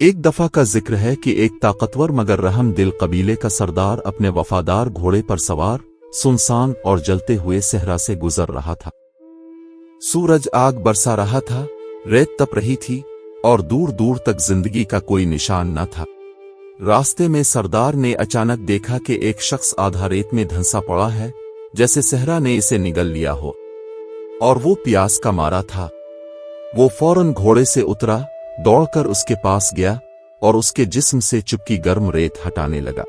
ایک دفعہ کا ذکر ہے کہ ایک طاقتور مگر رحم دل قبیلے کا سردار اپنے وفادار گھوڑے پر سوار سنسان اور جلتے ہوئے صحرا سے گزر رہا تھا۔ سورج آگ برسا رہا تھا، ریت تپ رہی تھی اور دور دور تک زندگی کا کوئی نشان نہ تھا۔ راستے میں سردار نے اچانک دیکھا کہ ایک شخص آدھا ریت میں دھنسا پڑا ہے، جیسے صحرا نے اسے نگل لیا ہو، اور وہ پیاس کا مارا تھا۔ وہ فوراً گھوڑے سے اترا، دوڑ کر اس کے پاس گیا اور اس کے جسم سے چپکی گرم ریت ہٹانے لگا۔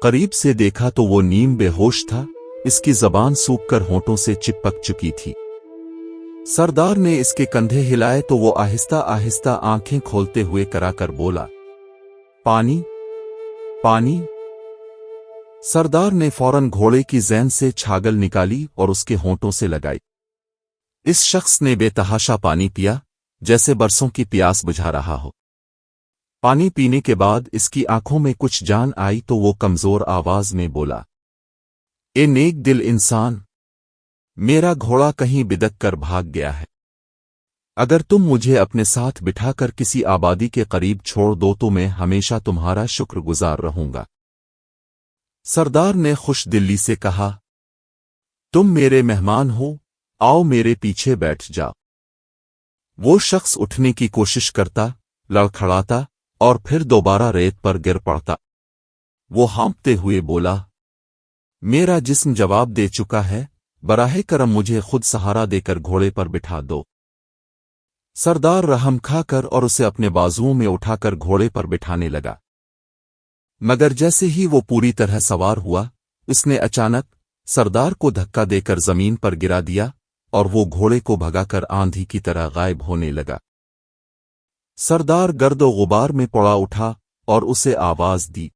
قریب سے دیکھا تو وہ نیم بے ہوش تھا، اس کی زبان سوکھ کر ہونٹوں سے چپک چکی تھی۔ سردار نے اس کے کندھے ہلائے تو وہ آہستہ آہستہ آنکھیں کھولتے ہوئے کرا کر بولا، پانی، پانی۔ سردار نے فوراً گھوڑے کی زین سے چھاگل نکالی اور اس کے ہونٹوں سے لگائی۔ اس شخص نے بے تحاشا پانی پیا، جیسے برسوں کی پیاس بجھا رہا ہو۔ پانی پینے کے بعد اس کی آنکھوں میں کچھ جان آئی تو وہ کمزور آواز میں بولا، اے نیک دل انسان، میرا گھوڑا کہیں بدک کر بھاگ گیا ہے۔ اگر تم مجھے اپنے ساتھ بٹھا کر کسی آبادی کے قریب چھوڑ دو تو میں ہمیشہ تمہارا شکر گزار رہوں گا۔ سردار نے خوش دلی سے کہا، تم میرے مہمان ہو، آؤ میرے پیچھے بیٹھ جاؤ۔ وہ شخص اٹھنے کی کوشش کرتا، لڑکھڑاتا اور پھر دوبارہ ریت پر گر پڑتا۔ وہ ہانپتے ہوئے بولا، میرا جسم جواب دے چکا ہے، براہ کرم مجھے خود سہارا دے کر گھوڑے پر بٹھا دو۔ سردار رحم کھا کر اور اسے اپنے بازوؤں میں اٹھا کر گھوڑے پر بٹھانے لگا، مگر جیسے ہی وہ پوری طرح سوار ہوا، اس نے اچانک سردار کو دھکا دے کر زمین پر گرا دیا اور وہ گھوڑے کو بھگا کر آندھی کی طرح غائب ہونے لگا۔ سردار گرد و غبار میں پڑا اٹھا اور اسے آواز دی۔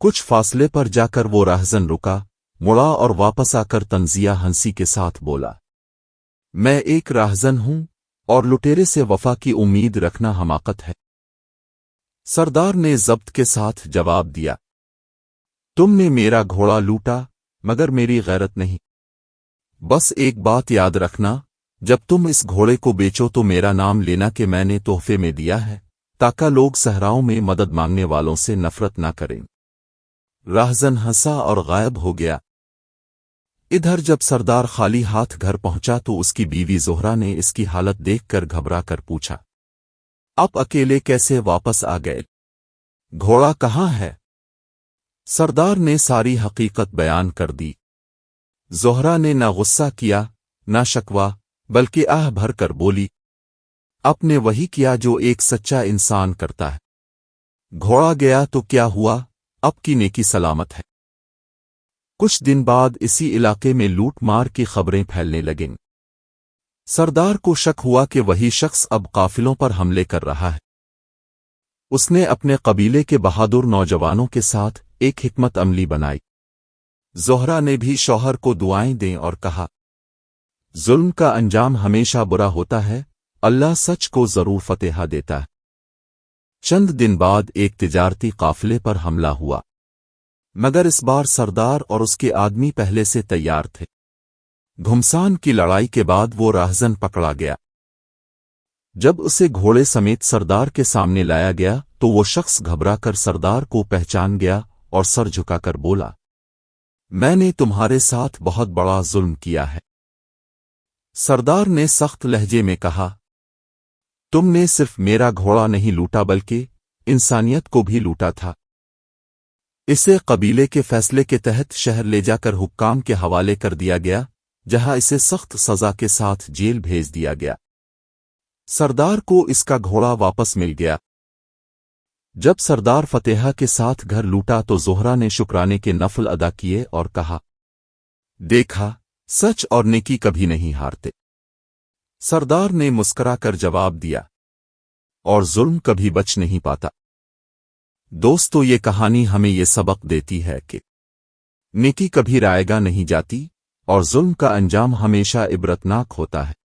کچھ فاصلے پر جا کر وہ راہزن رکا، مڑا اور واپس آ کر طنزیہ ہنسی کے ساتھ بولا، میں ایک راہزن ہوں اور لٹیرے سے وفا کی امید رکھنا حماقت ہے۔ سردار نے ضبط کے ساتھ جواب دیا، تم نے میرا گھوڑا لوٹا مگر میری غیرت نہیں۔ بس ایک بات یاد رکھنا، جب تم اس گھوڑے کو بیچو تو میرا نام لینا کہ میں نے تحفے میں دیا ہے، تاکہ لوگ صحراؤں میں مدد مانگنے والوں سے نفرت نہ کریں۔ راہزن ہنسا اور غائب ہو گیا۔ ادھر جب سردار خالی ہاتھ گھر پہنچا تو اس کی بیوی زہرا نے اس کی حالت دیکھ کر گھبرا کر پوچھا، آپ اکیلے کیسے واپس آ گئے؟ گھوڑا کہاں ہے؟ سردار نے ساری حقیقت بیان کر دی۔ زہرا نے نہ غصہ کیا نہ شکوہ، بلکہ آہ بھر کر بولی، آپ نے وہی کیا جو ایک سچا انسان کرتا ہے۔ گھوڑا گیا تو کیا ہوا، آپ کی نیکی سلامت ہے۔ کچھ دن بعد اسی علاقے میں لوٹ مار کی خبریں پھیلنے لگیں۔ سردار کو شک ہوا کہ وہی شخص اب قافلوں پر حملے کر رہا ہے۔ اس نے اپنے قبیلے کے بہادر نوجوانوں کے ساتھ ایک حکمت عملی بنائی۔ زہرا نے بھی شوہر کو دعائیں دیں اور کہا، ظلم کا انجام ہمیشہ برا ہوتا ہے، اللہ سچ کو ضرور فتح دیتا ہے۔ چند دن بعد ایک تجارتی قافلے پر حملہ ہوا، مگر اس بار سردار اور اس کے آدمی پہلے سے تیار تھے۔ گھمسان کی لڑائی کے بعد وہ راہزن پکڑا گیا۔ جب اسے گھوڑے سمیت سردار کے سامنے لایا گیا تو وہ شخص گھبرا کر سردار کو پہچان گیا اور سر جھکا کر بولا، میں نے تمہارے ساتھ بہت بڑا ظلم کیا ہے۔ سردار نے سخت لہجے میں کہا، تم نے صرف میرا گھوڑا نہیں لوٹا بلکہ انسانیت کو بھی لوٹا تھا۔ اسے قبیلے کے فیصلے کے تحت شہر لے جا کر حکام کے حوالے کر دیا گیا، جہاں اسے سخت سزا کے ساتھ جیل بھیج دیا گیا۔ سردار کو اس کا گھوڑا واپس مل گیا۔ جب سردار فتح کے ساتھ گھر لوٹا تو زہرا نے شکرانے کے نفل ادا کیے اور کہا، دیکھا، سچ اور نیکی کبھی نہیں ہارتے۔ سردار نے مسکرا کر جواب دیا، اور ظلم کبھی بچ نہیں پاتا۔ دوستو، یہ کہانی ہمیں یہ سبق دیتی ہے کہ نیکی کبھی رائیگاں نہیں جاتی اور ظلم کا انجام ہمیشہ عبرتناک ہوتا ہے۔